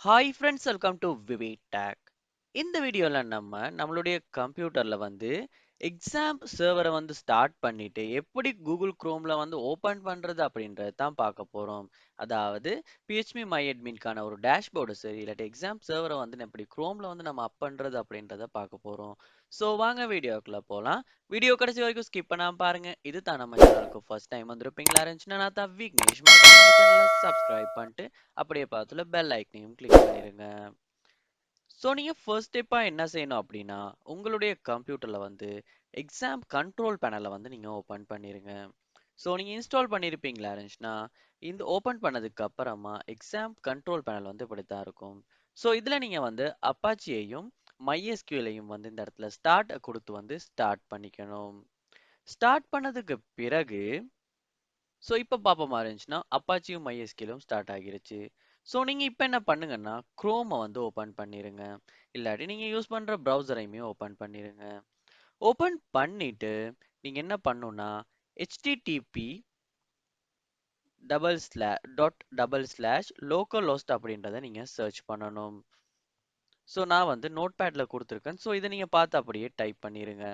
Hi friends, welcome to VV tech. இந்த வீடியோவில் நம்மளுடைய கம்ப்யூட்டரில் எக்ஸாம் சர்வரை ஸ்டார்ட் பண்ணிட்டு எப்படி கூகுள் குரோமில் ஓப்பன் பண்ணுறது அப்படின்றது தான் பார்க்க போகிறோம். அதாவது பிஹெச்பி மை அட்மின்கான ஒரு டேஷ்போர்டு சரி இல்லாட்டி எக்ஸாம் சர்வரை எப்படி குரோமில் நம்ம அப் பண்ணுறது அப்படின்றத பார்க்க போகிறோம். ஸோ வாங்க வீடியோக்குள்ளே போகலாம். வீடியோ கடைசி வரைக்கும் ஸ்கிப் பண்ணாமல் பாருங்க. இது தான் நம்ம சேனலுக்கு ஃபர்ஸ்ட் டைம் வந்திருப்பீங்களா இருந்துச்சுன்னா நான் தான் விக்னேஷ். மறக்காம நம்ம சேனலை சப்ஸ்கிரைப் பண்ணிட்டு அப்படியே பார்த்துல பெல் ஐக்கனையும் கிளிக் பண்ணிடுங்க. ஸோ நீங்கள் ஃபர்ஸ்ட் ஸ்டெப்பாக என்ன செய்யணும் அப்படின்னா உங்களுடைய கம்ப்யூட்டரில் எக்ஸாம் கண்ட்ரோல் பேனலை நீங்கள் ஓப்பன் பண்ணிடுங்க. ஸோ நீங்கள் இன்ஸ்டால் பண்ணியிருப்பீங்களா இருந்துச்சுன்னா இந்த ஓப்பன் பண்ணதுக்கு அப்புறமா எக்ஸாம் கண்ட்ரோல் பேனல் இப்படி தான் இருக்கும். ஸோ இதில் நீங்கள் அப்பாச்சியையும் MySQL-ஐயும் இந்த இடத்துல ஸ்டார்ட் கொடுத்து ஸ்டார்ட் பண்ணிக்கணும். ஸ்டார்ட் பண்ணதுக்கு பிறகு ஸோ இப்போ பார்ப்ப மாதிரி இருந்துச்சுன்னா அப்பாச்சியும் MySQL-ம் ஸ்டார்ட் ஆகிருச்சு. ஸோ நீங்கள் இப்போ என்ன பண்ணுங்கன்னா குரோமை ஓப்பன் பண்ணிடுங்க. இல்லாட்டி நீங்கள் யூஸ் பண்ணுற ப்ரௌசரையுமே ஓப்பன் பண்ணிடுங்க. ஓப்பன் பண்ணிட்டு நீங்கள் என்ன பண்ணணும்னா http localhost அப்படின்றத நீங்கள் சர்ச் பண்ணணும். ஸோ நான் நோட் பேடில் கொடுத்துருக்கேன். ஸோ இதை நீங்கள் பார்த்து அப்படியே டைப் பண்ணிடுங்க.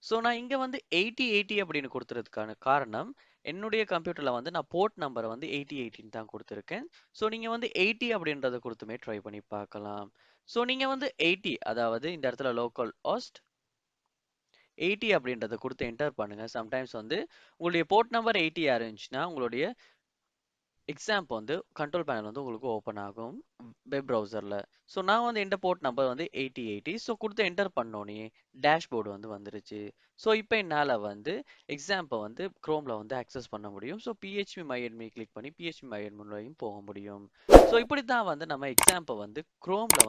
ஸோ நான் இங்கே 8080 அப்படின்னு கொடுத்துறதுக்கான காரணம் என்னுடைய கம்ப்யூட்டரில் நான் போர்ட் நம்பரை 8018 தான் கொடுத்துருக்கேன். ஸோ நீங்கள் 80 அப்படின்றத கொடுத்துமே ட்ரை பண்ணி பார்க்கலாம். ஸோ நீங்கள் 80 அதாவது இந்த இடத்துல லோக்கல் ஹோஸ்ட் 80 அப்படின்றத கொடுத்து என்டர் பண்ணுங்க. சம்டைம்ஸ் உங்களுடைய போர்ட் நம்பர் 80 இருந்துச்சுன்னா உங்களுடைய எக்ஸாம் கண்ட்ரோல் பேனல் உங்களுக்கு ஓப்பன் ஆகும் வெப் ப்ரௌசரில். ஸோ நான் என்ட போர்ட் நம்பர் 8080. ஸோ கொடுத்து என்டர் பண்ணோன்னே டேஷ்போர்டு வந்துருச்சு. ஸோ இப்போ என்னால் எக்ஸாம்பை க்ரோமில் ஆக்சஸ் பண்ண முடியும். ஸோ பிஹெச்பி மை அட்மி கிளிக் பண்ணி பிஹெச்பி மை அட்மின்லையும் போக முடியும். ஸோ இப்படி தான் நம்ம எக்ஸாம்பை க்ரோமில்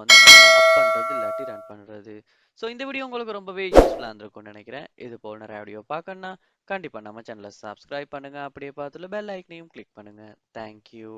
அப் பண்ணுறது இல்லாட்டி ரன் பண்ணுறது. ஸோ இந்த வீடியோ உங்களுக்கு ரொம்பவே யூஸ்ஃபுல்லாக இருந்திருக்கும்னு நினைக்கிறேன். இது போல் நிறைய வீடியோ பார்க்கணுன்னா கண்டிப்பாக நம்ம சேனலை சப்ஸ்கிரைப் பண்ணுங்கள். அப்படியே பார்த்துல பெல் ஐக்கனையும் கிளிக் பண்ணுங்கள். தேங்க்யூ.